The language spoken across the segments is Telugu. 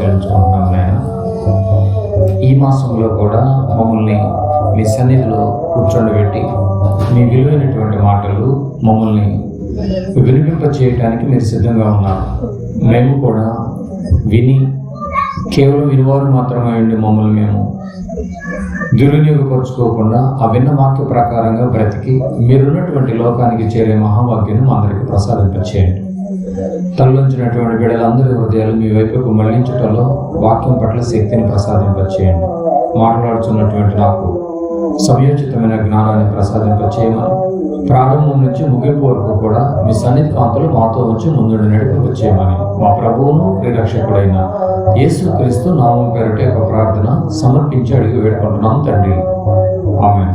చెల్లించుకుంటున్నాం నాయన. ఈ మాసంలో కూడా మమ్మల్ని మీ సన్నిధిలో కూర్చోబెట్టి మీ విలువైనటువంటి మాటలు మమ్మల్ని వినిపింప చేయడానికి మీరు సిద్ధంగా ఉన్నారు. మేము కూడా విని కేవలం వినివారు మాత్రమే ఉండి మమ్మల్ని మేము దుర్వినియోగపరుచుకోకుండా ఆ విన్న వాక్య ప్రకారంగా బ్రతికి మీరున్నటువంటి లోకానికి చేరే మహావాక్యాన్ని మా అందరికీ ప్రసాదింపచేయండి. తరలించినటువంటి బిడ్డలందరి హృదయాలు మీ వైపుకు మళ్లించడంలో వాక్యం పట్ల శక్తిని ప్రసాదింపచేయండి. మాట్లాడుతున్నటువంటి నాకు సమయోచితమైన జ్ఞానాన్ని ప్రసాదింపచేయమని ప్రారంభం నుంచి ముగింపు వరకు కూడా మీ సన్నిధి కాంతులు మాతో వచ్చి ముందుండి నడిపింపచేయమని మా ప్రభువును రక్షకుడైన యేసుక్రీస్తు నామం పేరిట ఒక ప్రార్థన సమర్పించి అడిగి వేడుకుంటున్నాం తండ్రి, ఆమేన్.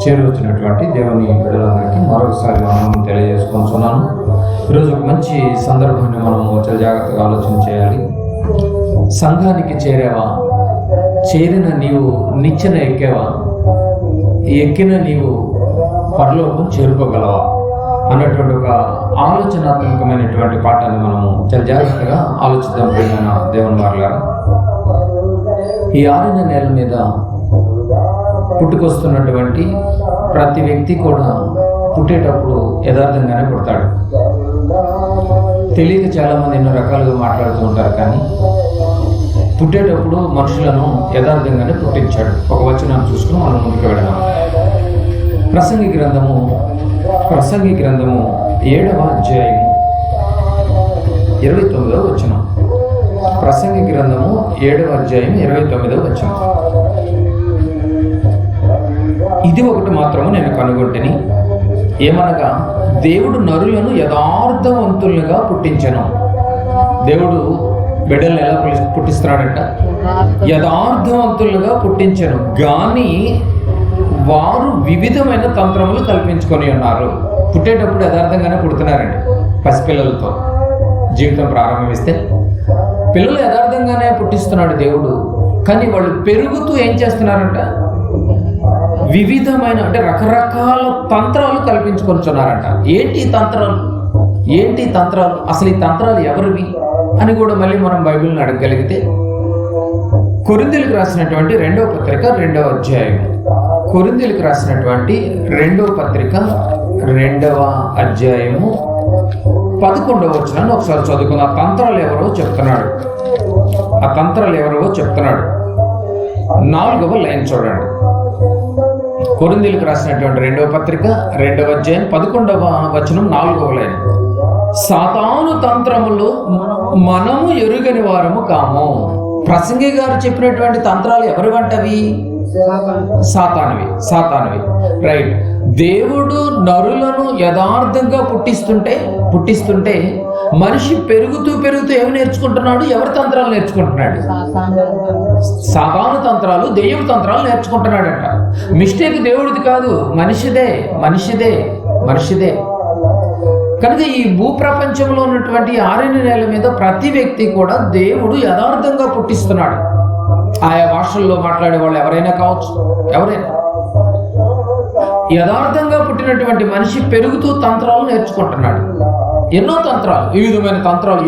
చేరువచ్చినటువంటి దేవుని బిడ్డలందరికీ మరొకసారి మనం తెలియజేసుకుంటున్నాను. ఈరోజు ఒక మంచి సందర్భాన్ని మనం చాలా జాగ్రత్తగా ఆలోచన చేయాలి. సంఘానికి చేరావా? చేరిన నీవు నిచ్చెన ఎక్కావా? ఎక్కిన నీవు పరలోకం చేరుకోగలవా అన్నటువంటి ఒక ఆలోచనాత్మకమైనటువంటి పాఠాన్ని మనము చాలా జాగ్రత్తగా ఆలోచిద్దాం. ప్రియమైన దేవుని వారలారా, ఈ ఆరిన నేల మీద పుట్టుకొస్తున్నటువంటి ప్రతి వ్యక్తి కూడా పుట్టేటప్పుడు యథార్థంగానే పుడతాడు. తెలియక చాలామంది ఎన్నో రకాలుగా మాట్లాడుతూ ఉంటారు, కానీ పుట్టేటప్పుడు మనుషులను యథార్థంగానే పుట్టించాడు. ఒక వచనాన్ని చూసుకుని మనం ముందుకు వెళదాం. ప్రసంగి గ్రంథము 7వ అధ్యాయము 29వ వచనం. ప్రసంగి గ్రంథము 7వ అధ్యాయం 29వ వచనం. ఇది ఒకటి మాత్రము నేను కనుగొంటిని, ఏమనగా దేవుడు నరులను యథార్థవంతులుగా పుట్టించెను. దేవుడు బిడ్డలను ఎలా పుట్టిస్తున్నాడంట? యథార్థవంతులుగా పుట్టించెను, కానీ వారు వివిధమైన తంత్రములు కల్పించుకొని ఉన్నారు. పుట్టేటప్పుడు యథార్థంగానే పుడుతున్నారండి. పసిపిల్లలతో జీవితం ప్రారంభిస్తే పిల్లలు యథార్థంగానే పుట్టిస్తున్నాడు దేవుడు, కానీ వాళ్ళు పెరుగుతూ ఏం చేస్తున్నారంట? వివిధమైన అంటే రకరకాల తంత్రాలు కల్పించుకొచ్చున్నారంట. ఏంటి తంత్రాలు? అసలు ఈ తంత్రాలు ఎవరివి అని కూడా మళ్ళీ మనం బైబిల్ని అడగగలిగితే, కొరింథీయులకు రాసినటువంటి 2వ పత్రిక 2వ అధ్యాయం, కొరింథీయులకు రాసినటువంటి 2వ పత్రిక 2వ అధ్యాయము 11వ వచనాన్ని ఒకసారి చదువుకుందాం. ఆ తంత్రాలు ఎవరో చెప్తున్నాడు. 4వ లైన్ చూడండి. కొరింథీయులకు రాసినటువంటి 2వ పత్రిక 2వ అధ్యాయం 11వ వచనం 4వ లైన్. సాతాను తంత్రములు మనము ఎరుగని వారము కాము. ప్రసంగి గారు చెప్పినటువంటి తంత్రాలు ఎవరి వంటవి? సాతానివి. రైట్. దేవుడు నరులను యథార్థంగా పుట్టిస్తుంటే మనిషి పెరుగుతూ ఏమి నేర్చుకుంటున్నాడు? ఎవరి తంత్రాలు నేర్చుకుంటున్నాడు? సాతాను తంత్రాలు, దెయ్యపు తంత్రాలు నేర్చుకుంటున్నాడంట. మిస్టేక్ దేవుడిది కాదు, మనిషిదే. కనుక ఈ భూప్రపంచంలో ఉన్నటువంటి ఆరిన నేల మీద ప్రతి వ్యక్తి కూడా దేవుడు యథార్థంగా పుట్టిస్తున్నాడు. ఆయా భాషల్లో మాట్లాడే వాళ్ళు ఎవరైనా కావచ్చు, యథార్థంగా పుట్టినటువంటి మనిషి పెరుగుతూ తంత్రాలు నేర్చుకుంటున్నాడు. ఎన్నో తంత్రాలు, వివిధమైన తంత్రాలు,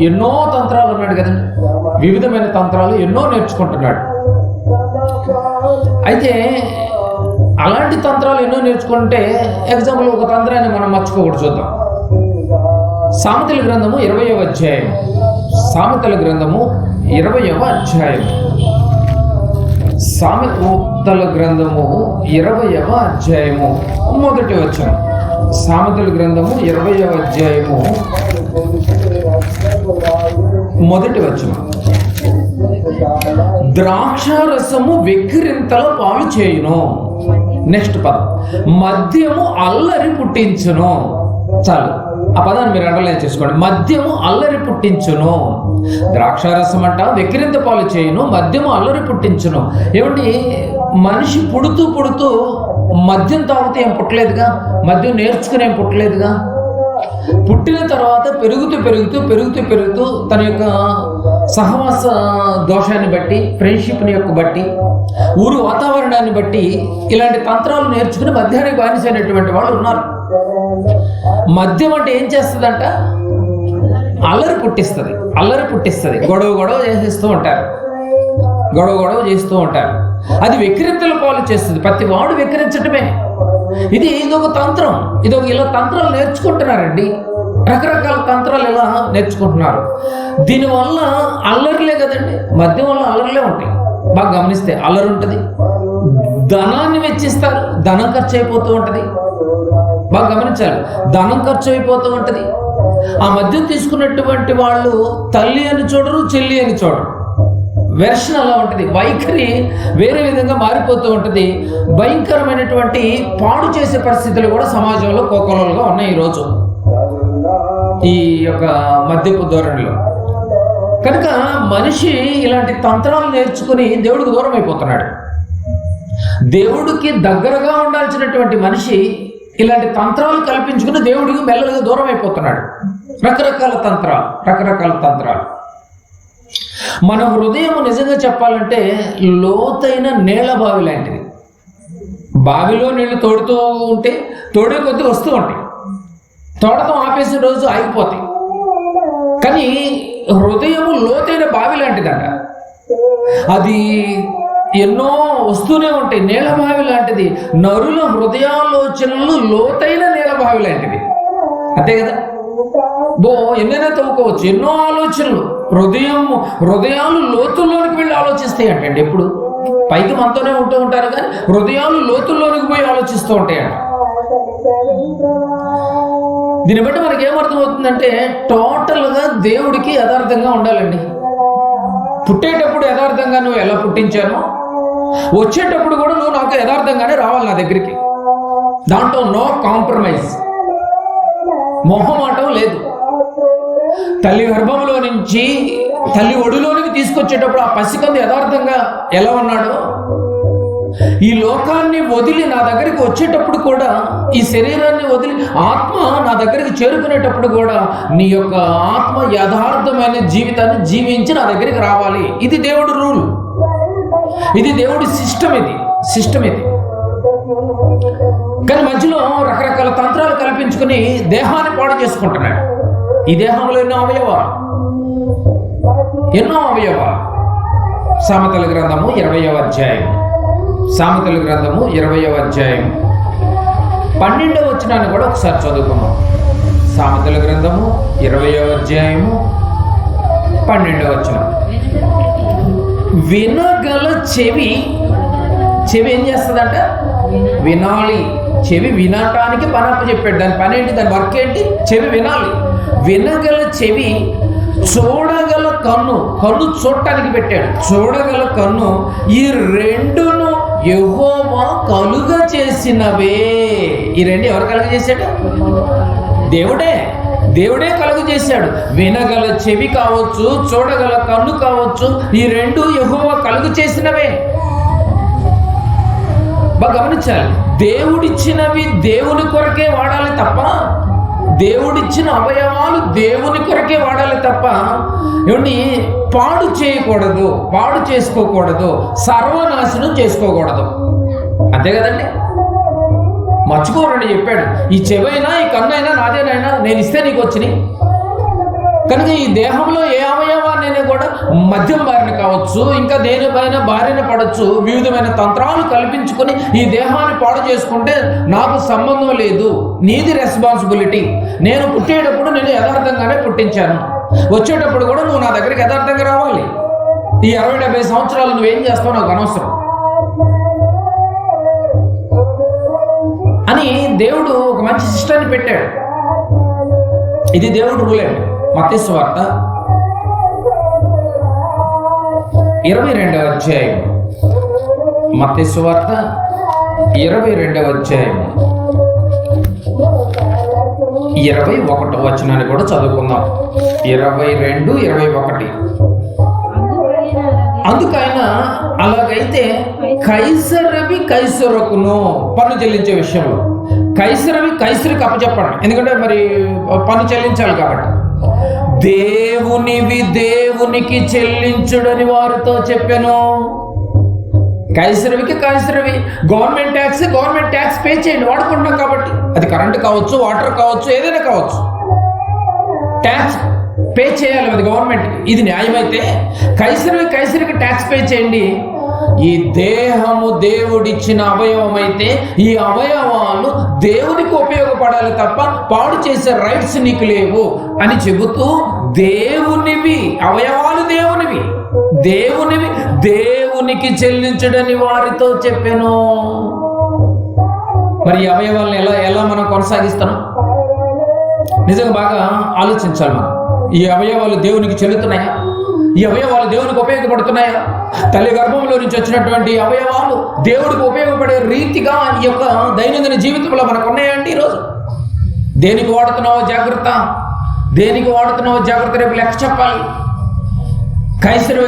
ఎన్నో తంత్రాలు అన్నాడు కదండి. వివిధమైన తంత్రాలు ఎన్నో నేర్చుకుంటున్నాడు. అయితే అలాంటి తంత్రాలు ఎన్నో నేర్చుకుంటే ఎగ్జాంపుల్ ఒక తంత్రాన్ని మనం మర్చిపోకూడదు. చూద్దాం. సామెతల గ్రంథము 20వ అధ్యాయం. సామెతల గ్రంథము 20వ అధ్యాయం. సామెతల గ్రంథము 20వ అధ్యాయము 1వ వచనం. సామెతల గ్రంథము 20వ అధ్యాయము 1వ వచనం. ద్రాక్షారసము వెక్కిరింతల పాలు చేయును. నెక్స్ట్ పదం, మద్యము అల్లరి పుట్టించును. చాలు, ఆ పదాన్ని మీరు అండర్లైన్ చేసుకోండి. మద్యము అల్లరి పుట్టించును. ద్రాక్షారసం అంట వెక్కిరింత పాలు చేయును, మద్యము అల్లరి పుట్టించును. ఏమండి, మనిషి పుడుతూ మద్యం తాగితే ఏం పుట్టలేదుగా, మద్యం నేర్చుకుని ఏం పుట్టలేదుగా. పుట్టిన తర్వాత పెరుగుతూ తన యొక్క సహవాస దోషాన్ని బట్టి, ఫ్రెండ్షిప్ని బట్టి, ఊరు వాతావరణాన్ని బట్టి ఇలాంటి తంత్రాలు నేర్చుకుని మద్యానికి బానిసైనటువంటి వాళ్ళు ఉన్నారు. మద్యం అంటే ఏం చేస్తుందంట? అల్లరి పుట్టిస్తుంది. గొడవ చేస్తూ ఉంటారు. అది వెక్కిరింతల పాలు చేస్తుంది. ప్రతి వాడు వెక్కిరించటమే. ఇదొక తంత్రం. ఇలా తంత్రాలు నేర్చుకుంటున్నారండి. రకరకాల తంత్రాలు ఇలా నేర్చుకుంటున్నారు. దీనివల్ల అల్లరిలే కదండి, మద్యం వల్ల అల్లరిలే ఉంటాయి. బాగా గమనిస్తే అల్లరి ఉంటుంది. ధనాన్ని వెచ్చిస్తారు, ధనం ఖర్చు అయిపోతూ ఉంటుంది. బాగా గమనించాలి, ధనం ఖర్చు అయిపోతూ ఉంటుంది. ఆ మద్యం తీసుకున్నటువంటి వాళ్ళు తల్లి అని చూడరు, చెల్లి అని చూడరు. వెర్షన్ అలా ఉంటుంది. వైఖరి వేరే విధంగా మారిపోతూ ఉంటుంది. భయంకరమైనటువంటి పాడు చేసే పరిస్థితులు కూడా సమాజంలో కోకొల్లలుగా ఉన్నాయి ఈరోజు ఈ యొక్క మద్యపు ధోరణిలో. కనుక మనిషి ఇలాంటి తంత్రాలు నేర్చుకుని దేవుడికి దూరం అయిపోతున్నాడు. దేవుడికి దగ్గరగా ఉండాల్సినటువంటి మనిషి ఇలాంటి తంత్రాలు కల్పించుకుని దేవుడికి మెల్లగా దూరం అయిపోతున్నాడు. రకరకాల తంత్రాలు. మన హృదయం నిజంగా చెప్పాలంటే లోతైన నీళ్ల బావి లాంటిది. బావిలో నీళ్లు తోడుతూ ఉంటే తోడే కొద్దీ వస్తూ ఉంటాయి. తోడతం ఆపేసిన రోజు ఆగిపోతాయి. కానీ హృదయము లోతైన బావి లాంటిదంట. అది ఎన్నో వస్తూనే ఉంటాయి. నీళ్ల బావి లాంటిది. నరుల హృదయాలోచనలు లోతైన నీళ్ల బావి లాంటిది. అంతే కదా. ఎన్నైనా తవ్వుకోవచ్చు. ఎన్నో ఆలోచనలు హృదయాలు లోతుల్లోనికి వెళ్ళి ఆలోచిస్తాయి అంటండి. ఎప్పుడు పైకి మనతోనే ఉంటూ ఉంటారు కానీ హృదయాలు లోతుల్లోనికి పోయి ఆలోచిస్తూ ఉంటాయంట. దీన్ని బట్టి మనకి ఏమర్థమవుతుందంటే టోటల్గా దేవుడికి యథార్థంగా ఉండాలండి. పుట్టేటప్పుడు యథార్థంగా నువ్వు ఎలా పుట్టించానో వచ్చేటప్పుడు కూడా నువ్వు నాకు యథార్థంగానే రావాలి నా దగ్గరికి. దాంట్లో నో కాంప్రమైజ్, మొహమాటం లేదు. తల్లి గర్భంలో నుంచి తల్లి ఒడిలోనికి తీసుకొచ్చేటప్పుడు ఆ పసికందు యథార్థంగా ఎలా ఉన్నాడో ఈ లోకాన్ని వదిలి నా దగ్గరికి వచ్చేటప్పుడు కూడా, ఈ శరీరాన్ని వదిలి ఆత్మ నా దగ్గరికి చేరుకునేటప్పుడు కూడా నీ యొక్క ఆత్మ యథార్థమైన జీవితాన్ని జీవించి నా దగ్గరికి రావాలి. ఇది దేవుడి రూల్, ఇది దేవుడి సిస్టమ్. ఇది కానీ మధ్యలో రకరకాల తంత్రాలు కల్పించుకుని దేహాన్ని పాడు చేసుకుంటున్నాడు. ఈ దేహంలో ఎన్నో అవయవాలు. సామెతల గ్రంథము 20వ అధ్యాయం 12వ వచనాన్ని కూడా ఒకసారి చదువుకున్నాం. సామెతల గ్రంథము 20వ అధ్యాయము 12వ వచనం. వినగల చెవి ఏం చేస్తుందంట? వినాలి. చెవి వినటానికి పని అప్పచెప్పాడు. దాని పని ఏంటి? దాని వర్క్ ఏంటి? చెవి వినాలి. వినగల చెవి, చూడగల కన్ను చూడటానికి పెట్టాడు. చూడగల కన్ను, ఈ రెండును యెహోవా కలుగ చేసినవే. ఈ రెండు ఎవరు కలుగ చేశాడు? దేవుడే కలుగ చేశాడు. వినగల చెవి కావచ్చు, చూడగల కన్ను కావచ్చు, ఈ రెండు యెహోవా కలుగ చేసినవే. బాగా గమనించాలి. దేవుడిచ్చినవి దేవుని కొరకే వాడాలి తప్ప, దేవుడిచ్చిన అవయవాలు దేవుని కొరకే వాడాలి తప్ప ఏమండి పాడు చేయకూడదు, పాడు చేసుకోకూడదు, సర్వనాశనం చేసుకోకూడదు. అంతే కదండి. మర్చిపోరండి చెప్పాడు. ఈ చెవైనా ఈ కన్నైనా నాదేనైనా, నేను ఇస్తే నీకు వచ్చినాయి. కనుక ఈ దేహంలో ఏ అవయవాన్నైనా కూడా మద్యం బారిన కావచ్చు, ఇంకా దేనిపైన బారిన పడవచ్చు. వివిధమైన తంత్రాలు కల్పించుకొని ఈ దేహాన్ని పాడు చేసుకుంటే నాకు సంబంధం లేదు, నీది రెస్పాన్సిబిలిటీ. నేను పుట్టేటప్పుడు నేను యథార్థంగానే పుట్టించాను, వచ్చేటప్పుడు కూడా నువ్వు నా దగ్గరికి యథార్థంగా రావాలి. ఈ 60-70 సంవత్సరాలు నువ్వేం చేస్తావు నాకు అనవసరం అని దేవుడు ఒక మంచి సిస్టాన్ని పెట్టాడు. ఇది దేవుడు రూలే. మత్తయి సువార్త 22వ అధ్యాయం, మత్తయి సువార్త 22వ అధ్యాయం 21వ వచనాన్ని కూడా చదువుకుందాం. 22, 21. అందుకైన అలాగైతే కైసరవి కైసరకును, పన్ను చెల్లించే విషయంలో కైసరవి కైసరికి అప్పచెప్పండి. ఎందుకంటే మరి పన్ను చెల్లించాలి కాబట్టి. దేవునివి దేవునికి చెల్లించుడని వారితో చెప్పాను. కైసరవికి కైసరవి. గవర్నమెంట్ ట్యాక్స్ పే చేయండి, వాడుకుంటున్నాం కాబట్టి. అది కరెంట్ కావచ్చు, వాటర్ కావచ్చు, ఏదైనా కావచ్చు. ట్యాక్స్ పే చేయాలి అది గవర్నమెంట్కి. ఇది న్యాయమైతే కైసరికి ట్యాక్స్ పే చేయండి. ఈ దేహము దేవుడిచ్చిన అవయవం అయితే ఈ అవయవాలు దేవునికి ఉపయోగపడాలి తప్ప పాడు చేసే రైట్స్ నీకు లేవు అని చెబుతూ దేవునివి అవయవాలు దేవునికి చెల్లించడని వారితో చెప్పాను. మరి ఈ అవయవాలను ఎలా మనం కొనసాగిస్తాం? నిజంగా బాగా ఆలోచించాలి మనం. ఈ అవయవాలు దేవునికి చెల్లుతున్నాయా? ఈ అవయవాలు దేవునికి ఉపయోగపడుతున్నాయా? తల్లి గర్భంలో నుంచి వచ్చినటువంటి అవయవాలు దేవుడికి ఉపయోగపడే రీతిగా ఈ యొక్క దైనందిన జీవితంలో మనకు ఉన్నాయండి. ఈరోజు దేనికి వాడుతున్నావో జాగ్రత్త, రేపు లెక్క చెప్పాలి.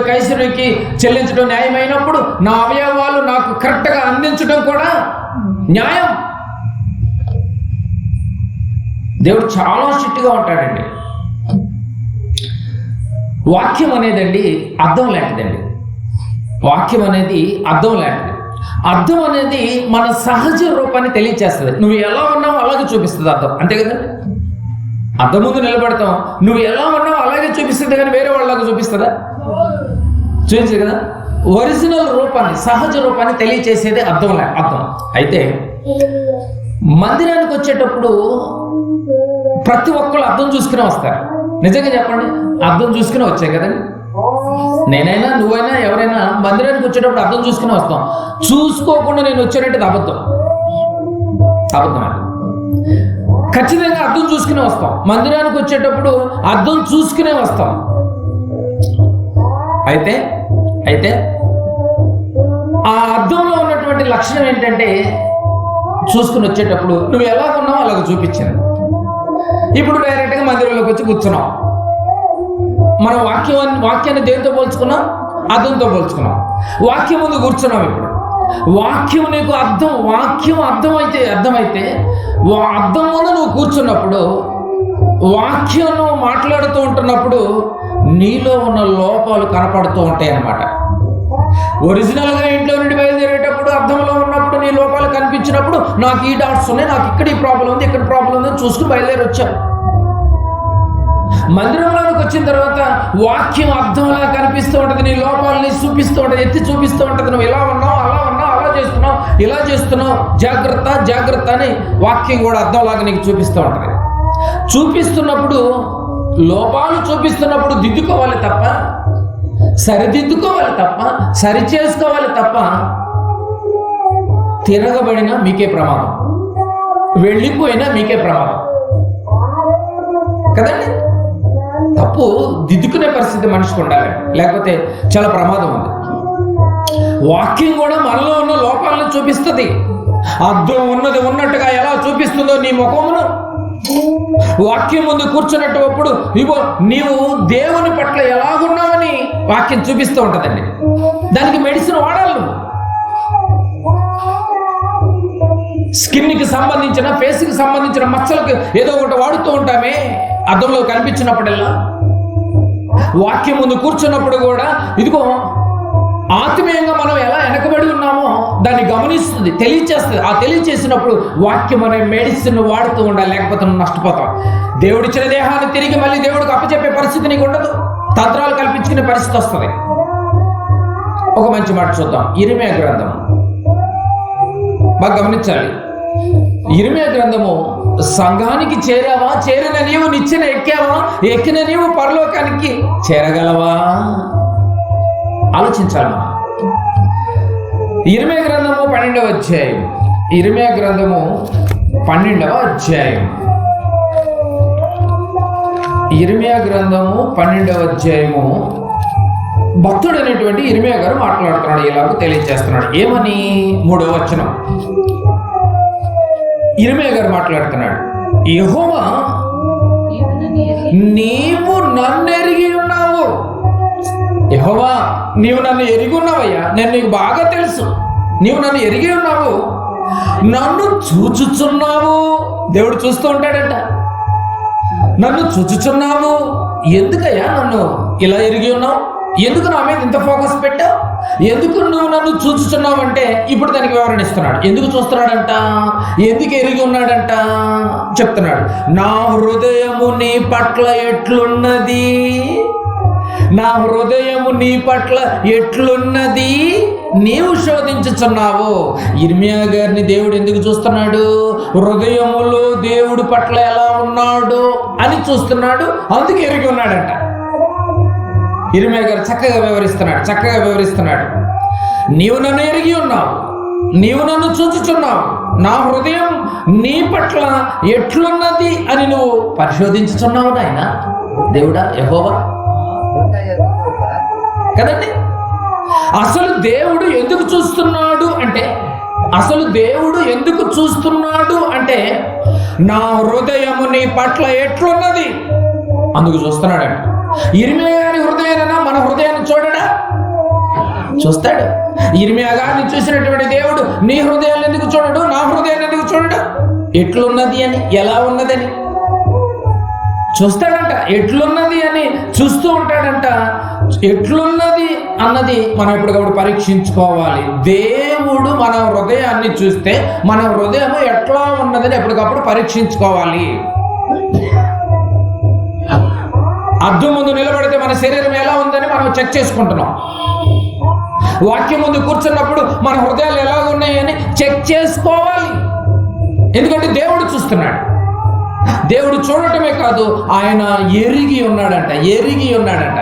కైసరికి చెల్లించడం న్యాయమైనప్పుడు నా అవయవాలు నాకు కరెక్ట్గా అందించడం కూడా న్యాయం. దేవుడు చాలా స్ట్రిక్ట్గా ఉంటాడండి. వాక్యం అనేదండి అద్దం లాంటిదండి. అద్దం అనేది మన సహజ రూపాన్ని తెలియచేస్తుంది. నువ్వు ఎలా ఉన్నావో అలాగే చూపిస్తుంది అద్దం, అంతే కదండి. అద్దం ముందు నిలబడతాం, నువ్వు ఎలా ఉన్నావో అలాగే చూపిస్తుంది, కానీ వేరే వాళ్ళలాగా చూపిస్తుందా? చూపించదు కదా. ఒరిజినల్ రూపాన్ని, సహజ రూపాన్ని తెలియచేసేది అద్దం. అయితే మందిరానికి వచ్చేటప్పుడు ప్రతి ఒక్కరు అద్దం చూసుకునే వస్తారు. నిజంగా చెప్పండి, అద్దం చూసుకునే వచ్చాయి కదండి. నేనైనా నువ్వైనా ఎవరైనా మందిరానికి వచ్చేటప్పుడు అద్దం చూసుకునే వస్తాం. చూసుకోకుండా నేను వచ్చానంటే అబద్ధం. ఖచ్చితంగా అద్దం చూసుకునే వస్తాం. మందిరానికి వచ్చేటప్పుడు అద్దం చూసుకునే వస్తాం. అయితే ఆ అద్దంలో ఉన్నటువంటి లక్షణం ఏంటంటే చూసుకుని వచ్చేటప్పుడు నువ్వు ఎలా ఉన్నావో అలాగ చూపించాను. ఇప్పుడు డైరెక్ట్గా మందిరంలోకి వచ్చి కూర్చున్నాం. మనం వాక్యాన్ని దేనితో పోల్చుకున్నాం? అద్దంతో పోల్చుకున్నాం. వాక్యం ముందు కూర్చున్నాం. ఇప్పుడు వాక్యం నీకు అర్థమైతే అద్దం ముందు నువ్వు కూర్చున్నప్పుడు, వాక్యం నువ్వు మాట్లాడుతూ ఉంటున్నప్పుడు నీలో ఉన్న లోపాలు కనపడుతూ ఉంటాయి అన్నమాట. ఒరిజినల్గా ఇంట్లో నుండి బయలుదేరేటప్పుడు అర్థంలో ఉన్నప్పుడు నీ లోపాలు కనిపించినప్పుడు నాకు ఈ డాట్స్ ఉన్నాయి, నాకు ఇక్కడ ఈ ప్రాబ్లం ఉంది, ఇక్కడ ప్రాబ్లం ఉంది చూసుకుని బయలుదేరి వచ్చాను. మందిరంలోకి వచ్చిన తర్వాత వాక్యం అర్థంలా కనిపిస్తూ ఉంటుంది, నీ లోపాలని చూపిస్తూ ఉంటుంది, ఎత్తి చూపిస్తూ ఉంటుంది. నువ్వు ఇలా ఉన్నావు, అలా ఉన్నావు, ఇలా చేస్తున్నావు, జాగ్రత్త అని వాక్యం కూడా అర్థంలాగా నీకు చూపిస్తూ ఉంటుంది. చూపిస్తున్నప్పుడు లోపాలు చూపిస్తున్నప్పుడు దిద్దుకోవాలి తప్ప, సరిదిద్దుకోవాలి తప్ప, సరి చేసుకోవాలి తప్ప తిరగబడినా మీకే ప్రమాదం, వెళ్ళిపోయినా మీకే ప్రమాదం కదండి. తప్పు దిద్దుకునే పరిస్థితి మనిషికి ఉండాలి, లేకపోతే చాలా ప్రమాదం ఉంది. వాక్యం కూడా మనలో ఉన్న లోపాలను చూపిస్తుంది. అద్దం ఉన్నది ఉన్నట్టుగా ఎలా చూపిస్తుందో నీ ముఖమును వాక్యం ముందు కూర్చున్నప్పుడు నీవు దేవుని పట్ల ఎలాగున్నావని వాక్యం చూపిస్తూ ఉంటుందండి. దానికి మెడిసిన్ వాడాలి. స్కిన్కి సంబంధించిన, ఫేస్కి సంబంధించిన మచ్చలకు ఏదో ఒకటి వాడుతూ ఉంటామే అద్దంలో కనిపించినప్పుడల్లా. వాక్యం ముందు కూర్చున్నప్పుడు కూడా ఇదిగో ఆత్మీయంగా మనం ఎలా వెనకబడి ఉన్నామో దాన్ని గమనిస్తుంది, తెలియచేస్తుంది. ఆ తెలియచేసినప్పుడు వాక్యం అనే మెడిసిన్ వాడుతూ ఉండాలి, లేకపోతే నువ్వు నష్టపోతావు. దేవుడిచ్చిన దేహాన్ని తిరిగి మళ్ళీ దేవుడికి అప్పచెప్పే పరిస్థితి నీకు ఉండదు, తంత్రాలు కల్పించుకునే పరిస్థితి వస్తుంది. ఒక మంచి మాట చూద్దాం. ఇర్మియా గ్రంథం బాగా గమనించాలి. ఇర్మియా గ్రంథము సంఘానికి చేరావా? చేరిన నీవు నిచ్చెన ఎక్కావా? ఎక్కిన నీవు పరలోకానికి చేరగలవా? ఆలోచించాలి మనం. ఇర్మియా గ్రంథము 12వ అధ్యాయం. ఇర్మియా గ్రంథము 12వ అధ్యాయం. ఇర్మియా గ్రంథము 12వ అధ్యాయము భక్తుడు అనేటువంటి ఇర్మియా గారు మాట్లాడుతున్నాడు, ఇలాగ తెలియజేస్తున్నాడు. ఏమని? 3వ వచనం ఇర్మియా గారు మాట్లాడుతున్నాడు. యెహోవా నీవు నన్ను ఎరిగి ఉన్నావు. యెహోవా నీవు నన్ను ఎరిగి ఉన్నావయ్యా, నేను నీకు బాగా తెలుసు. నీవు నన్ను ఎరిగి ఉన్నావు, నన్ను చూచుచున్నావు. దేవుడు చూస్తూ ఉంటాడంట. నన్ను చూచుచున్నావు. ఎందుకయ్యా నన్ను ఇలా ఎరిగి ఉన్నావు? ఎందుకు నా మీద ఇంత ఫోకస్ పెట్టావు? ఎందుకు నువ్వు నన్ను చూస్తున్నావు అంటే ఇప్పుడు దానికి వివరణ ఇస్తున్నాడు. ఎందుకు చూస్తున్నాడంట, ఎందుకు ఎరిగి ఉన్నాడంట చెప్తున్నాడు. నా హృదయము నీ పట్ల ఎట్లున్నది, నా హృదయము నీ పట్ల ఎట్లున్నది నీవు శోధించుచున్నావు. ఇర్మియా గారిని దేవుడు ఎందుకు చూస్తున్నాడు? హృదయములో దేవుడు పట్ల ఎలా ఉన్నాడు అని చూస్తున్నాడు, అందుకు ఎరిగి ఉన్నాడంట. ఇర్మియా గారు చక్కగా వివరిస్తున్నాడు. నీవు నన్ను ఎరిగి ఉన్నావు, నీవు నన్ను చూచుచున్నావు, నా హృదయం నీ పట్ల ఎట్లున్నది అని నువ్వు పరిశోధించుచున్నావు నాయన. దేవుడా, యెహోవా కదండి. అసలు దేవుడు ఎందుకు చూస్తున్నాడు అంటే నా హృదయము నీ పట్ల ఎట్లున్నది అందుకు చూస్తున్నాడంట. ఇర్మియా గారి హృదయాన్ని మన హృదయాన్ని చూడడా? చూస్తాడు. ఇర్మియా గారిని చూసినటువంటి దేవుడు నీ హృదయాన్ని ఎందుకు చూడడు, నా హృదయాన్ని ఎందుకు చూడడు? ఎట్లున్నది అని, ఎలా ఉన్నదని చూస్తాడంట. ఎట్లున్నది అని చూస్తూ ఉంటాడంట. ఎట్లున్నది అన్నది మనం ఎప్పటికప్పుడు పరీక్షించుకోవాలి. దేవుడు మన హృదయాన్ని చూస్తే మన హృదయం ఎట్లా ఉన్నదని ఎప్పటికప్పుడు పరీక్షించుకోవాలి. అద్దం ముందు నిలబడితే మన శరీరం ఎలా ఉందని మనం చెక్ చేసుకుంటున్నాం. వాక్యం ముందు కూర్చున్నప్పుడు మన హృదయాలు ఎలా ఉన్నాయని చెక్ చేసుకోవాలి. ఎందుకంటే దేవుడు చూస్తున్నాడు. దేవుడు చూడటమే కాదు, ఆయన ఎరిగి ఉన్నాడంట.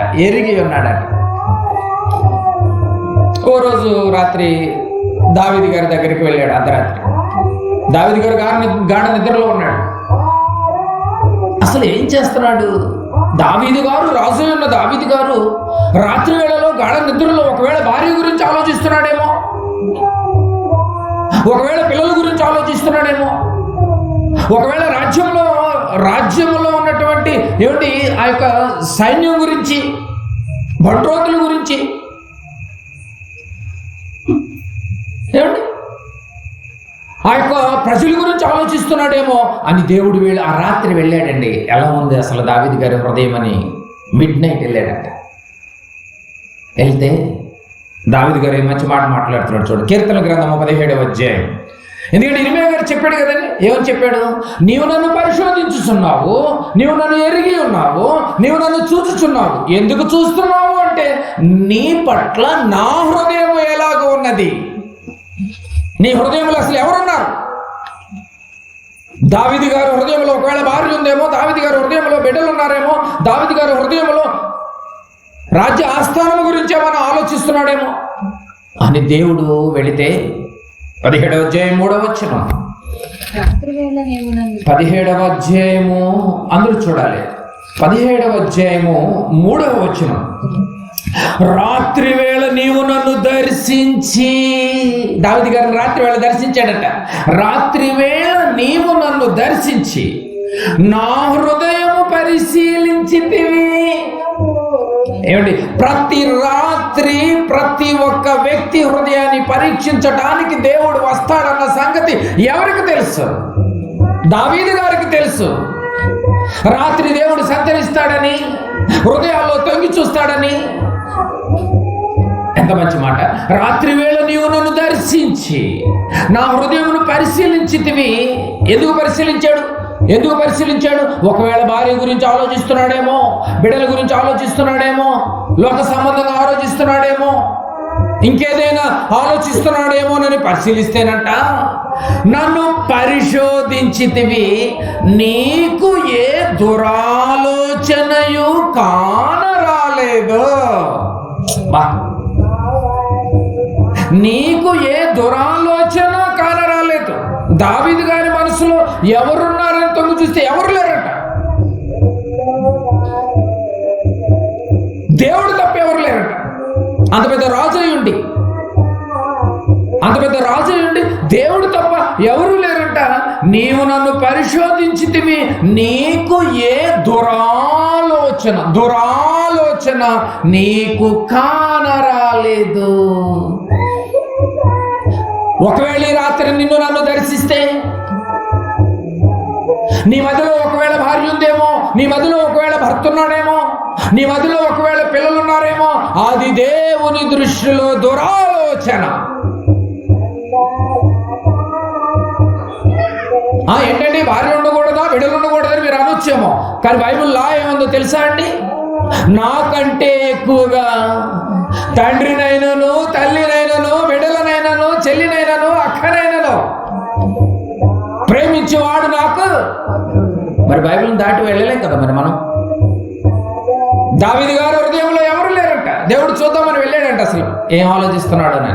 ఓ రోజు రాత్రి దావీదు గారి దగ్గరికి వెళ్ళాడు. అర్ధరాత్రి దావీదు గారు గాఢ నిద్రలో ఉన్నాడు. అసలు ఏం చేస్తున్నాడు దావీదు గారు? రాజు ఉన్న దావీదు గారు రాత్రి వేళలో గాఢ నిద్రలో ఒకవేళ భార్య గురించి ఆలోచిస్తున్నాడేమో, ఒకవేళ పిల్లల గురించి ఆలోచిస్తున్నాడేమో, ఒకవేళ రాజ్యంలో ఉన్నటువంటి ఆ యొక్క సైన్యం గురించి, బంట్రోతుల గురించి, ఏమండి ఆ యొక్క ప్రజల గురించి ఆలోచిస్తున్నాడేమో అని దేవుడు ఆ రాత్రి వెళ్ళాడండి. ఎలా ఉంది అసలు దావీదు గారి హృదయం అని మిడ్ నైట్ వెళ్ళాడంట. వెళ్తే దావీదు గారు మంచి మాట మాట్లాడుతున్నాడు చూడండి. కీర్తన గ్రంథము 17వ అధ్యాయం. ఎందుకంటే ఇర్మియా గారు చెప్పాడు కదండి. ఏమని చెప్పాడు? నీవు నన్ను పరిశోధించుచున్నావు, నీవు నన్ను ఎరిగి ఉన్నావు, నీవు నన్ను చూచుచున్నావు. ఎందుకు చూస్తున్నావు అంటే నీ పట్ల నా హృదయం ఎలాగ ఉన్నది. నీ హృదయంలో అసలు ఎవరున్నారు? దావీదు గారి హృదయంలో ఒకవేళ భార్య ఉందేమో, దావీదు గారి హృదయంలో బిడ్డలు ఉన్నారేమో, దావీదు గారి హృదయంలో రాజ్య ఆస్థానం గురించి ఏమైనా ఆలోచిస్తున్నాడేమో అని దేవుడు వెళితే 17వ అధ్యాయం 3వ వచనం. 17వ అధ్యాయము అందరూ చూడాలి. 17వ అధ్యాయము 3వ వచనం. రాత్రి వేళ నీవు నన్ను దర్శించి, దావీదు గారిని రాత్రి వేళ దర్శించాడట. రాత్రి వేళ నీవు నన్ను దర్శించి నా హృదయము పరిశీలించితివి. ఏమండి, ప్రతి రాత్రి ప్రతి ఒక్క వ్యక్తి హృదయాన్ని పరీక్షించడానికి దేవుడు వస్తాడన్న సంగతి ఎవరికి తెలుసు? దావీదు గారికి తెలుసు. రాత్రి దేవుడు సంచరిస్తాడని, హృదయాల్లో తొంగి చూస్తాడని. ఎంత మంచి మాట! రాత్రి వేళ నీవు నన్ను దర్శించి నా హృదయమును పరిశీలించితివి. ఎందుకు పరిశీలించాడు? ఒకవేళ భార్య గురించి ఆలోచిస్తున్నాడేమో, బిడ్డల గురించి ఆలోచిస్తున్నాడేమో, లోక సంబంధంగా ఆలోచిస్తున్నాడేమో, ఇంకేదైనా ఆలోచిస్తున్నాడేమోనని పరిశీలిస్తేనంట, నన్ను పరిశోధించితివి, నీకు ఏ దురాలోచనయు కానరాలేదు. నీకు ఏ దురాలోచన కానరాలేదు. దావీదు గారి మనసులో ఎవరున్నారని తొంగి చూస్తే ఎవరు లేరట. దేవుడు తప్ప ఎవరు లేరట. అంత పెద్ద రాజు అయ్యుండి దేవుడు తప్ప ఎవరు లేరట. నీవు నన్ను పరిశోధించితివి, నీకు ఏ దురాలోచన నీకు కానరాలేదు. ఒకవేళ ఈ రాత్రి నన్ను దర్శిస్తే, నీ మధ్యలో ఒకవేళ భార్య ఉందేమో, నీ మధ్యలో ఒకవేళ భర్త ఉన్నాడేమో, నీ మధ్యలో ఒకవేళ పిల్లలు ఉన్నారేమో, అది దేవుని దృష్టిలో దురాలోచన. ఏంటండి భార్య ఉండకూడదా, బిడ్డలు ఉండకూడదని మీరు అనొచ్చేమో, కానీ బైబిల్ లా ఏముందో తెలుసా అండి? నాకంటే ఎక్కువగా తండ్రినైనను, తల్లినైనను, బిడ్డలనైనను, చెల్లినైనను, అక్కనైనను ప్రేమించేవాడు నాకు. మరి బైబిల్ని దాటి వెళ్ళలేం కదా మరి మనం. దావీదు గారు హృదయంలో ఎవరు లేరంట, దేవుడు చూద్దామని వెళ్ళాడంట. అసలు ఏం ఆలోచిస్తున్నాడు అని.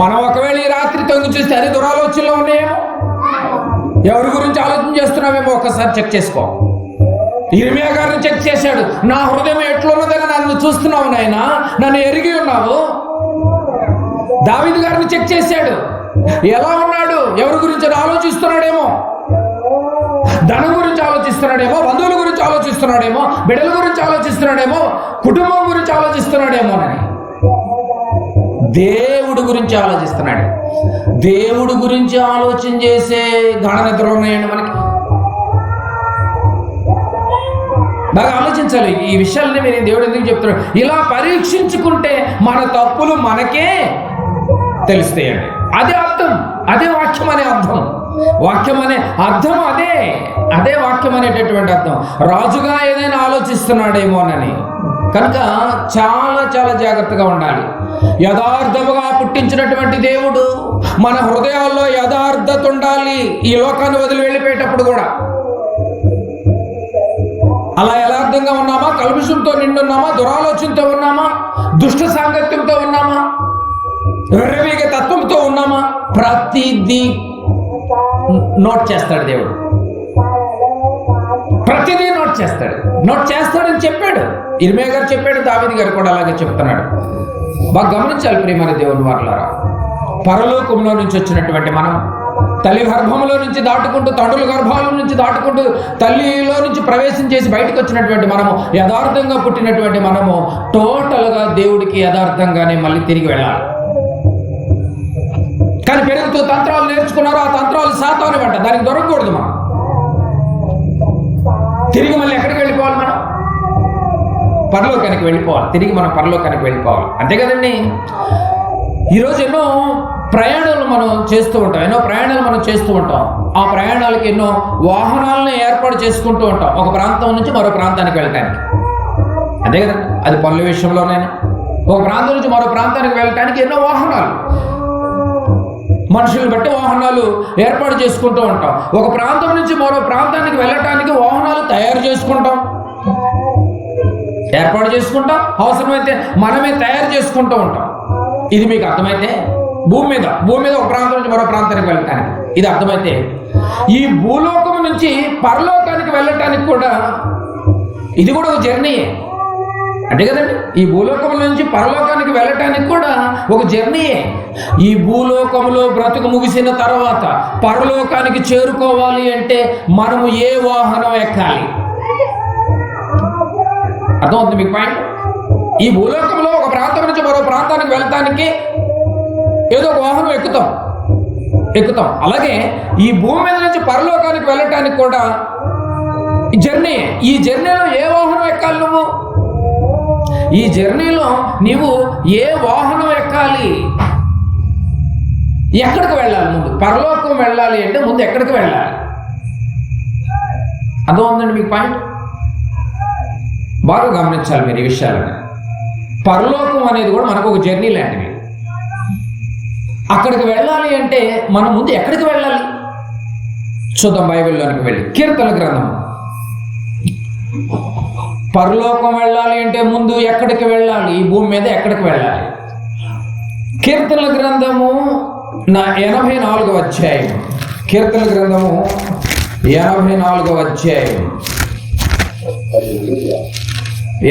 మనం ఒకవేళ ఈ రాత్రి తొంగి చూస్తే అది దురాలోచనలో ఉన్నాయేమో, ఎవరి గురించి ఆలోచన చేస్తున్నామేమో ఒకసారి చెక్ చేసుకో. ఇర్మియా గారిని చెక్ చేశాడు. నా హృదయం ఎట్లున్నదని నన్ను చూస్తున్నావు నాయనా, నన్ను ఎరిగి ఉన్నావు. దావీదు గారిని చెక్ చేశాడు. ఎలా ఉన్నాడు, ఎవరి గురించి ఆలోచిస్తున్నాడేమో, ధనం గురించి ఆలోచిస్తున్నాడేమో, బంధువుల గురించి ఆలోచిస్తున్నాడేమో, బిడ్డల గురించి ఆలోచిస్తున్నాడేమో, కుటుంబం గురించి ఆలోచిస్తున్నాడేమో అని. దేవుడు గురించి ఆలోచిస్తున్నాడు. దేవుడు గురించి ఆలోచన చేసే గాఢ నిద్రలు ఉన్నాయండి మనకి. బాగా ఆలోచించాలి ఈ విషయాలని. మీరు దేవుడు ఎందుకు చెప్తున్నాడు? ఇలా పరీక్షించుకుంటే మన తప్పులు మనకే తెలుస్తాయండి. అదే అర్థం, అదే వాక్యం అనే అర్థం. వాక్యం అనే అర్థం అదే వాక్యం అనేటటువంటి అర్థం. రాజుగా ఏదైనా ఆలోచిస్తున్నాడేమోనని. కనుక చాలా చాలా జాగ్రత్తగా ఉండాలి. యథార్థముగా పుట్టించినటువంటి దేవుడు మన హృదయాల్లో యథార్థత ఉండాలి. ఈ లోకాన్ని వదిలి వెళ్ళిపోయేటప్పుడు కూడా అలా యథార్థంగా ఉన్నామా, కల్పిషంతో నిండున్నామా, దురాలోచనతో ఉన్నామా, దుష్ట సాంగత్యంతో ఉన్నామా, విర్రవీగ తత్వంతో ఉన్నామా, ప్రతిదీ నోట్ చేస్తాడు దేవుడు. ప్రతిదీ నోట్ చేస్తాడని చెప్పాడు. ఇర్మియా గారు చెప్పాడు, దావీదు గారు కూడా అలాగే చెప్తున్నాడు. బాగా గమనించాలి ప్రియమైన దేవుని వారలారా. పరలోకంలో నుంచి వచ్చినటువంటి మనం, తల్లి గర్భంలో నుంచి దాటుకుంటూ, తండ్రుల గర్భాల నుంచి దాటుకుంటూ, తల్లిలో నుంచి ప్రవేశం చేసి బయటకు వచ్చినటువంటి మనము, యథార్థంగా పుట్టినటువంటి మనము టోటల్గా దేవుడికి యథార్థంగానే మళ్ళీ తిరిగి వెళ్ళాలి. కానీ పెరుగుతూ తంత్రాలు నేర్చుకున్నారు, ఆ తంత్రాలు సాతాను వెంట, దానికి దొరకకూడదు. మనం తిరిగి మళ్ళీ ఎక్కడికి వెళ్ళిపోవాలి? మనం పరలోకానికి వెళ్ళిపోవాలి. తిరిగి మనం పరలోకానికి వెళ్ళిపోవాలి, అంతే కదండి. ఈరోజు ఎన్నో ప్రయాణాలు మనం చేస్తూ ఉంటాం. ఆ ప్రయాణాలకి ఎన్నో వాహనాలను ఏర్పాటు చేసుకుంటూ ఉంటాం, ఒక ప్రాంతం నుంచి మరో ప్రాంతానికి వెళ్ళటానికి, అంతే కదండి. అది పనుల విషయంలోనైనా, ఒక ప్రాంతం నుంచి మరో ప్రాంతానికి వెళ్ళటానికి ఎన్నో వాహనాలు, మనుషులను బట్టి వాహనాలు ఏర్పాటు చేసుకుంటూ ఉంటాం. ఒక ప్రాంతం నుంచి మరో ప్రాంతానికి వెళ్ళటానికి వాహనాలు తయారు చేసుకుంటాం, ఏర్పాటు చేసుకుంటాం, అవసరమైతే మనమే తయారు చేసుకుంటూ ఉంటాం. ఇది మీకు అర్థమైతే, భూమి మీద ఒక ప్రాంతం నుంచి మరో ప్రాంతానికి వెళ్ళటానికి ఇది అర్థమైతే, ఈ భూలోకం నుంచి పరలోకానికి వెళ్ళటానికి కూడా ఇది కూడా ఒక జర్నీయే, అంతే కదండి. ఈ భూలోకం నుంచి పరలోకానికి వెళ్ళటానికి కూడా ఒక జర్నీయే. ఈ భూలోకంలో బ్రతుకు ముగిసిన తర్వాత పరలోకానికి చేరుకోవాలి అంటే మనము ఏ వాహనం ఎక్కాలి? అర్థమవుతుంది మీకు పాయింట్? ఈ భూలోకంలో ఒక ప్రాంతం నుంచి మరో ప్రాంతానికి వెళ్ళటానికి ఏదో ఒక వాహనం ఎక్కుతాం. అలాగే ఈ భూమి మీద నుంచి పరలోకానికి వెళ్ళటానికి కూడా జర్నీ. ఈ జర్నీలో ఏ వాహనం ఎక్కాలి? నువ్వు ఈ జర్నీలో నీవు ఏ వాహనం ఎక్కాలి? ఎక్కడికి వెళ్ళాలి? ముందు పరలోకం వెళ్ళాలి అంటే ముందు ఎక్కడికి వెళ్ళాలి? అర్థమవుతుందండి మీకు పాయింట్? బాగా గమనించాలి మీరు ఈ విషయాలని. పరలోకం అనేది కూడా మనకు ఒక జర్నీ లాంటిది. అక్కడికి వెళ్ళాలి అంటే మనం ముందు ఎక్కడికి వెళ్ళాలి చూద్దాం. బైబిల్లోనికి వెళ్ళి కీర్తన గ్రంథం. పరలోకం వెళ్ళాలి అంటే ముందు ఎక్కడికి వెళ్ళాలి? ఈ భూమి మీద ఎక్కడికి వెళ్ళాలి? కీర్తన గ్రంథము 84వ అధ్యాయం. కీర్తన గ్రంథము 84వ అధ్యాయం.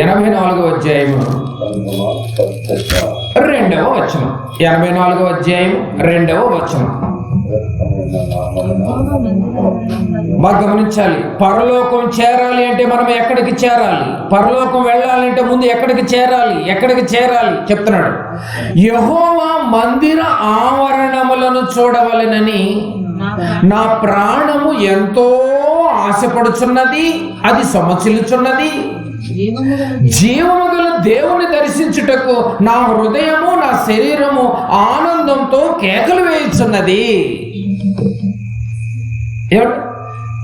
84వ అధ్యాయము 2వ వచనం. 84వ అధ్యాయం 2వ వచనం. బాగా గమనించాలి. పరలోకం చేరాలి అంటే మనం ఎక్కడికి చేరాలి? పరలోకం వెళ్ళాలి అంటే ముందు ఎక్కడికి చేరాలి చెప్తున్నాడు. యెహోవా మందిర ఆవరణములను చూడవలెనని నా ప్రాణము ఎంతో ఆశపడుచున్నది, అది సొమసిల్లుచున్నది. జీవము గల దేవుని దర్శించుటకు నా హృదయము నా శరీరము ఆనందంతో కేకలు వేయుచున్నది.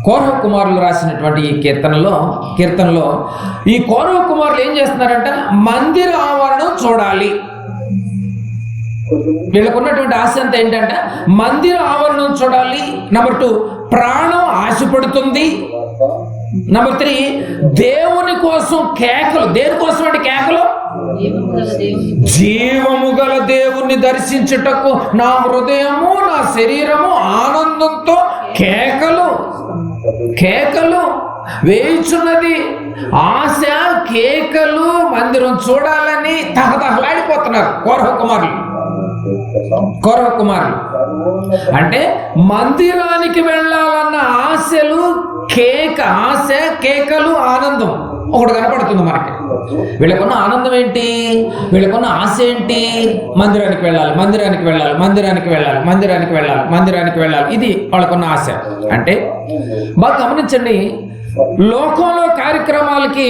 కౌరవ కుమారులు రాసినటువంటి ఈ కీర్తనలో ఈ కౌరవ కుమారులు ఏం చేస్తున్నారంట? మందిర ఆవరణం చూడాలి. వీళ్ళకు ఉన్నటువంటి ఆశ అంతా ఏంటంటే మందిర ఆవరణం చూడాలి. నెంబర్ 2, ప్రాణం ఆశపడుతుంది. నెంబర్ 3, దేవుని కోసం కేకలు. దేనికోసం అంటే కేకలు? జీవము గల దేవుణ్ణి దర్శించుటకు నా హృదయము నా శరీరము ఆనందంతో కేకలు వేయుచున్నది. ఆశ, కేకలు, మందిరం చూడాలని తహతహలాడిపోతున్నారు కౌరవ కుమారులు. అంటే మందిరానికి వెళ్ళాలన్న ఆశలు, కేకలు, ఆనందం ఒకటి కనపడుతుంది మనకి. వీళ్ళకున్న ఆనందం ఏంటి? వీళ్ళకున్న ఆశ ఏంటి? మందిరానికి వెళ్ళాలి. ఇది వాళ్ళకున్న ఆశ. అంటే బాగా గమనించండి, లోకంలో కార్యక్రమాలకి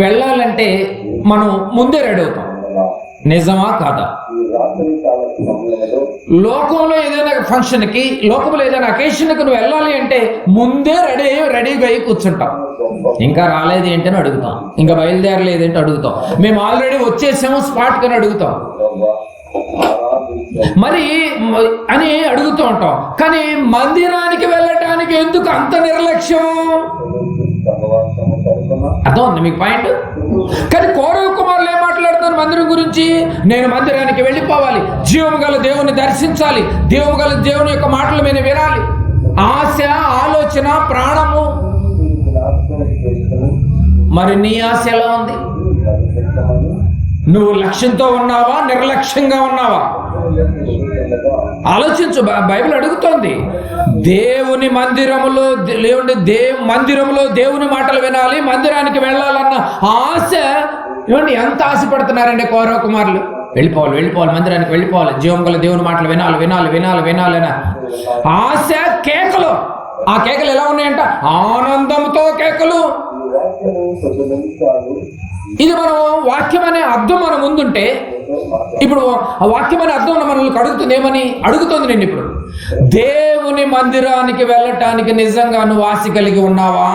వెళ్ళాలంటే మనం ముందే రెడీ అవుతాం. నిజమా కాదా? లోకంలో ఏదైనా ఫంక్షన్కి, లోకంలో ఏదైనా అకేషన్కి నువ్వు వెళ్ళాలి అంటే ముందే రెడీగా అయ్యి కూర్చుంటాం. ఇంకా రాలేదు ఏంటని అడుగుతాం, ఇంకా బయలుదేరలేదు ఏంటి అడుగుతాం, మేము ఆల్రెడీ వచ్చేసాము స్పాట్ కని అడుగుతాం, మరి అని అడుగుతూ ఉంటాం. కానీ మందిరానికి వెళ్ళటానికి ఎందుకు అంత నిర్లక్ష్యం? అర్థం ఉంది మీకు పాయింట్? కానీ కౌరవ కుమారులు ఏం మాట్లాడుతున్నారు మందిరం గురించి? నేను మందిరానికి వెళ్ళిపోవాలి, జీవము గల దేవుని దర్శించాలి, జీవము గల దేవుని యొక్క మాటలు నేను వినాలి. ఆశ, ఆలోచన, ప్రాణము. మరి నీ ఆశ ఎలా ఉంది? నువ్వు లక్ష్యంతో ఉన్నావా, నిర్లక్ష్యంగా ఉన్నావా? ఆలోచించు. బైబిల్ అడుగుతోంది, దేవుని మందిరములో దేవుని మాటలు వినాలి, మందిరానికి వెళ్ళాలన్న ఆశ. ఏమండి ఎంత ఆశపడుతున్నారండి కౌరవ కుమారులు? వెళ్ళిపోవాలి, మందిరానికి వెళ్ళిపోవాలి, జీవం గల దేవుని మాటలు వినాలి. ఆశ, కేకలు. ఆ కేకలు ఎలా ఉన్నాయంట? ఆనందంతో కేకలు. ఇది మనం వాక్యం అనే అర్థం మన ముందుంటే, ఇప్పుడు ఆ వాక్యం అనే అర్థం మనల్ని అడుగుతుంది నేను ఇప్పుడు, దేవుని మందిరానికి వెళ్ళటానికి నిజంగా నువ్వు ఆశ కలిగి ఉన్నావా?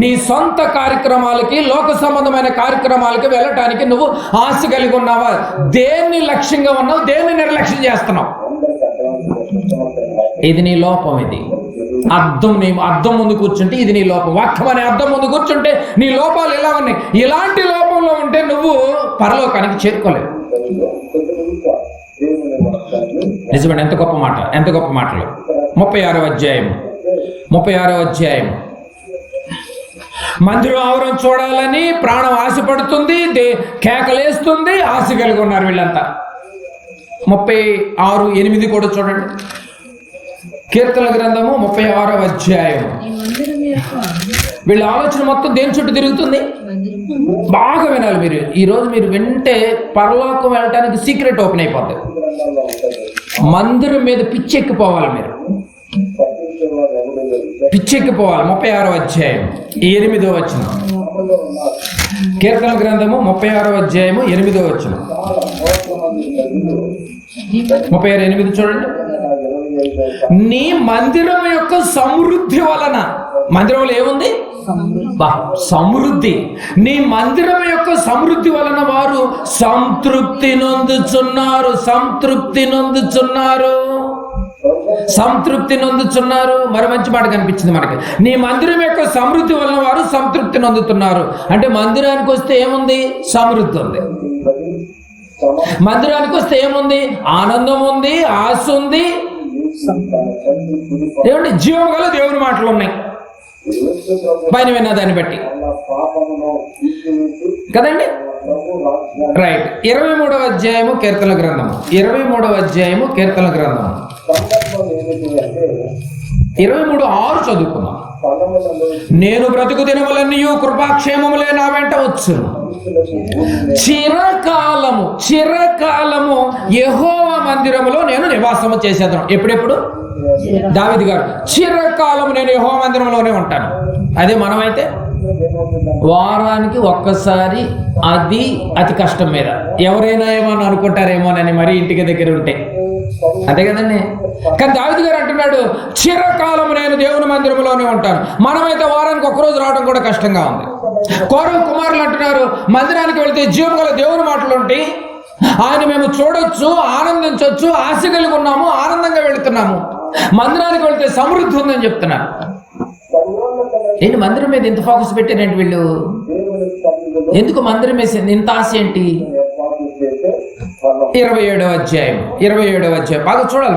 నీ సొంత కార్యక్రమాలకి, లోక సంబంధమైన కార్యక్రమాలకి వెళ్ళటానికి నువ్వు ఆశ కలిగి ఉన్నావా? దేన్ని లక్ష్యంగా ఉన్నావు, దేన్ని నిర్లక్ష్యం చేస్తున్నావు? ఇది నీ లోపం. ఇది అద్దం ముందు కూర్చుంటే ఇది నీ లోపం. వాక్యం అనే అద్దం ముందు కూర్చుంటే నీ లోపాలు ఎలా ఉన్నాయి? ఇలాంటి లోపంలో ఉంటే నువ్వు పరలోకానికి చేరుకోలేవు. నిజమండి, ఎంత గొప్ప మాటలు. 36వ అధ్యాయం. మందిరం ఆవరణ చూడాలని ప్రాణం ఆశపడుతుంది, కేకలేస్తుంది, ఆశ కలిగి ఉన్నారు వీళ్ళంతా. 36:8 కూడా చూడండి. కీర్తనల గ్రంథము 36వ అధ్యాయం. వీళ్ళ ఆలోచన మొత్తం దేని చుట్టూ తిరుగుతుంది? బాగా వినాలి మీరు. ఈరోజు మీరు వింటే పరలోకం వెళ్ళటానికి సీక్రెట్ ఓపెన్ అయిపోతుంది. మందిరం మీద పిచ్చెక్కిపోవాలి మీరు, పిచ్చెక్కిపోవాలి. 36వ అధ్యాయం 8వ వచనం. కీర్తనల గ్రంథము 36వ అధ్యాయము 8వ వచనం. 36:8 చూడండి. నీ మందిరం యొక్క సమృద్ధి వలన, మందిరంలో ఏముంది? సమృద్ధి. నీ మందిరం యొక్క సమృద్ధి వలన వారు సంతృప్తి నొందుచున్నారు. మరి మంచి మాట కనిపించింది మనకి. నీ మందిరం యొక్క సమృద్ధి వలన వారు సంతృప్తి నొందుతున్నారు. అంటే మందిరానికి వస్తే ఏముంది? సమృద్ధి ఉంది. మందిరానికి వస్తే ఏముంది? ఆనందం ఉంది, ఆశ ఉంది, ఏమండి జీవం గల దేవుని మాటలు ఉన్నాయి పైన విన్నా దాన్ని బట్టి కదండి. రైట్. 23వ అధ్యాయము కీర్తనల గ్రంథము. 23:6 చదువుకున్నాం. నేను బ్రతుకు దినములన్నీ కృపాక్షేమములే నా వెంట వచ్చును. చిరకాలము యెహోవా మందిరములో నేను నివాసము చేసేదను. ఎప్పుడెప్పుడు? దావీదు గారు చిరకాలము నేను యెహోవా మందిరంలోనే ఉంటాను. అదే మనమైతే వారానికి ఒక్కసారి, అది అతి కష్టం మీద. ఎవరైనా ఏమని అనుకుంటారేమోనని మరి ఇంటికి దగ్గర ఉంటే, అంతే కదండి. కానీ దావీదు గారు అంటున్నాడు, చిరకాలం నేను దేవుని మందిరంలోనే ఉంటాను. మనమైతే వారానికి ఒక్కరోజు రావడం కూడా కష్టంగా ఉంది. కోరవ కుమారులు అంటున్నారు, మందిరానికి వెళ్తే జీవం గల దేవుని మాటలు ఉంటాయి, ఆయన మేము చూడొచ్చు, ఆనందించవచ్చు, ఆశ కలిగి ఉన్నాము, ఆనందంగా వెళుతున్నాము. మందిరానికి వెళ్తే సమృద్ధి ఉందని చెప్తున్నారు. ఏంటి మందిరం మీద ఇంత ఫోకస్ పెట్టారేంటి వీళ్ళు? ఎందుకు మందిరం వేసింది ఇంత ఆశ ఏంటి? 27వ అధ్యాయం బాగా చూడాలి.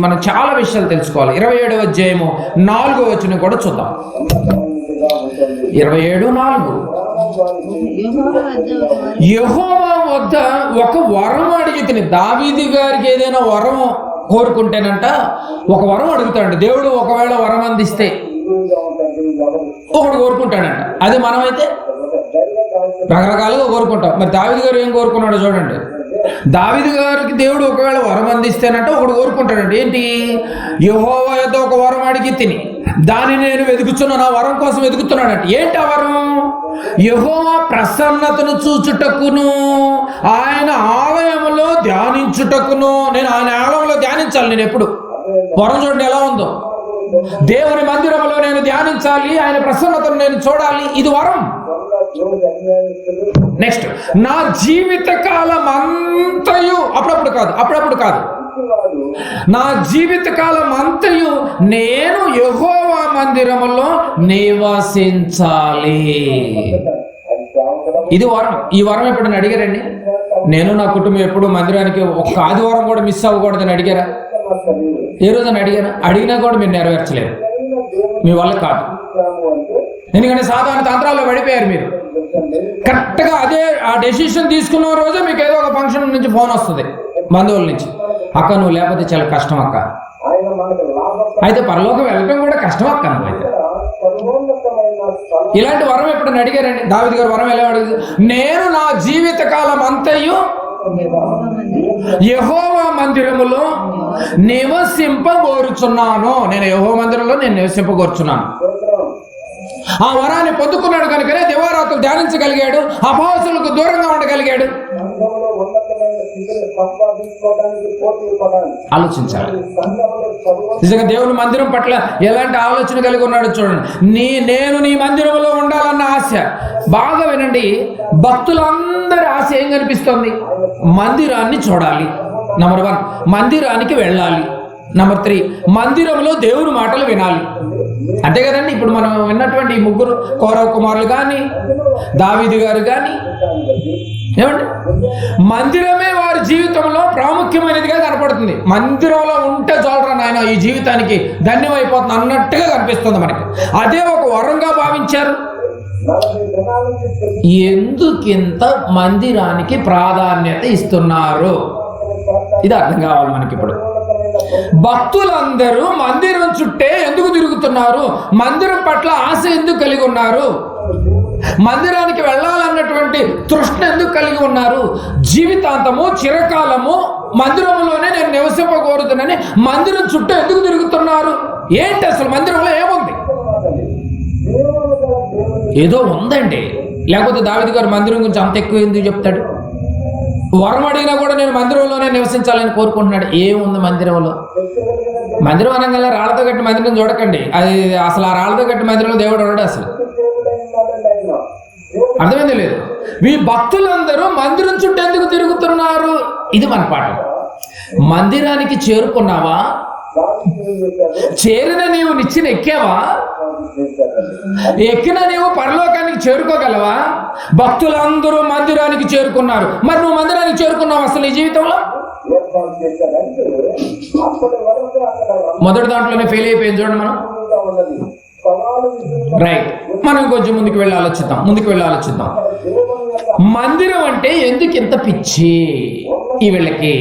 మనం చాలా విషయాలు తెలుసుకోవాలి. 27వ అధ్యాయము 4వ వచనం కూడా చూద్దాం. 27:4 యెహోవా వద్ద ఒక వరం అడిగితిని. దావీదు గారికి ఏదైనా వరం కోరుకుంటేనంట ఒక వరం అడుగుతాడంట. దేవుడు ఒకవేళ వరం అందిస్తే ఒకడు కోరుకుంటాడంట. అది మనమైతే రకరకాలుగా కోరుకుంటాం. మరి దావీదు గారు ఏం కోరుకున్నాడో చూడండి. దావీదు గారికి దేవుడు ఒకవేళ వరం అందిస్తేనంటే ఒకడు కోరుకుంటాడంట. ఏంటి? యెహోవా యొద్ద ఒక వరం అడిగి తిని దానిని నేను వెతుకుతున్నాను. ఆ వరం కోసం వెతుకుతున్నాడంట. ఏంటి ఆ వరం? యెహోవా ప్రసన్నతను చూచుటకును, ఆయన ఆలయంలో ధ్యానించుటకును. నేను ఆయన ఆలయంలో ధ్యానించాలి. నేను ఎప్పుడు వరం చూడండి ఎలా ఉందో. దేవుని మందిరంలో నేను ధ్యానించాలి, ఆయన ప్రసన్నతను నేను చూడాలి. ఇది వరం. నెక్స్ట్, నా జీవిత కాలం అంతయు, అప్పుడప్పుడు కాదు, నా జీవిత కాలం అంతయు నేను యెహోవా మందిరములో నివసించాలి. ఇది వరం. ఈ వరం ఎప్పుడైనా అడిగారండి? నేను నా కుటుంబం ఎప్పుడు మందిరానికి ఒక్క ఆదివారం కూడా మిస్ అవ్వకూడదని అడిగారా? ఏ రోజున అడిగినా కూడా మీరు నెరవేర్చలేరు. మీ వల్ల కాదు. ఎందుకంటే సాధారణ తంత్రాల్లో పడిపోయారు మీరు. కరెక్ట్గా అదే ఆ డెసిషన్ తీసుకున్న రోజే మీకు ఏదో ఒక ఫంక్షన్ నుంచి ఫోన్ వస్తుంది బంధువుల నుంచి. అక్క నువ్వు లేకపోతే చాలా కష్టం అక్క. అయితే పరలోకం వెళ్ళటం కూడా కష్టం అక్క. నువ్వైతే ఇలాంటి వరం ఎప్పుడైనా అడిగారండి? దావీదు గారు వరం ఎలా అడిగారు? నేను నా జీవిత కాలం అంతయు యెహోవా మందిరములో నివసింపగోరుచున్నాను. నేను యెహోవా మందిరంలో నేను నివసింపగోరుచున్నాను. ఆ వరాన్ని పొందుకున్నాడు కనుకనే దివారాత్రులు ధ్యానించగలిగాడు, అపవాసులకు దూరంగా ఉండగలిగాడు. ఆలోచించాలి. నిజంగా దేవుని మందిరం పట్ల ఎలాంటి ఆలోచన కలిగి ఉన్నాడు చూడండి. నేను నీ మందిరంలో ఉండాలన్న ఆశ. బాగా వినండి, భక్తులందరి ఆశ ఏం కనిపిస్తోంది? మందిరాన్ని చూడాలి. నంబర్ 1, మందిరానికి వెళ్ళాలి. నంబర్ 3, మందిరంలో దేవుని మాటలు వినాలి. అంతే కదండి. ఇప్పుడు మనం విన్నటువంటి ఈ ముగ్గురు కోరవ కుమారులు కానీ, దావీదు గారు కానీ, ఏమండి, మందిరమే వారి జీవితంలో ప్రాముఖ్యమైనదిగా కనపడుతుంది. మందిరంలో ఉంటే చాలరా నాయన, ఈ జీవితానికి ధన్యమైపోతుంది అన్నట్టుగా కనిపిస్తుంది మనకి. అదే ఒక వరంగా భావించారు. ఎందుకింత మందిరానికి ప్రాధాన్యత ఇస్తున్నారు? ఇది అర్థం కావాలి మనకి. ఇప్పుడు భక్తులందరూ మందిరం చుట్టే ఎందుకు తిరుగుతున్నారు? మందిరం పట్ల ఆశ ఎందుకు కలిగి ఉన్నారు? మందిరానికి వెళ్ళాలన్నటువంటి తృష్ణ ఎందుకు కలిగి ఉన్నారు? జీవితాంతము, చిరకాలము మందిరంలోనే నేను నివసింపకూడదునని మందిరం చుట్టూ ఎందుకు తిరుగుతున్నారు? ఏంటి అసలు మందిరంలో ఏముంది? ఏదో ఉందండి. లేకపోతే దావీదు గారు మందిరం గురించి అంత ఎక్కువ ఎందుకు చెప్తాడు? వరం అడిగినా కూడా నేను మందిరంలోనే నివసించాలని కోరుకుంటున్నాడు. ఏముంది మందిరంలో? మందిరం అనగానే రాళ్లతో కట్టి మందిరం చూడకండి. అది అసలు ఆ రాళ్లతో కట్టి మందిరంలో దేవుడు ఉన్నాడు. అసలు అర్థమైంది లేదు. ఈ భక్తులందరూ మందిరం చుట్టూ ఎందుకు తిరుగుతున్నారు? ఇది మన పాఠం. మందిరానికి చేరుకున్నావా? చేరిన నీవు నిచ్చెన ఎక్కావా? ఎక్కిన నీవు పరలోకానికి చేరుకోగలవా? భక్తులందరూ మందిరానికి చేరుకున్నారు. మరి నువ్వు మందిరానికి చేరుకున్నావు అసలు ఈ జీవితంలో? మొదటి దాంట్లోనే ఫెయిల్ అయిపోయింది చూడండి మనం. రైట్, మనం కొంచెం ముందుకు వెళ్ళి ఆలోచిద్దాం. మందిరం అంటే ఎందుకు ఇంత పిచ్చి ఈ వీళ్ళకి?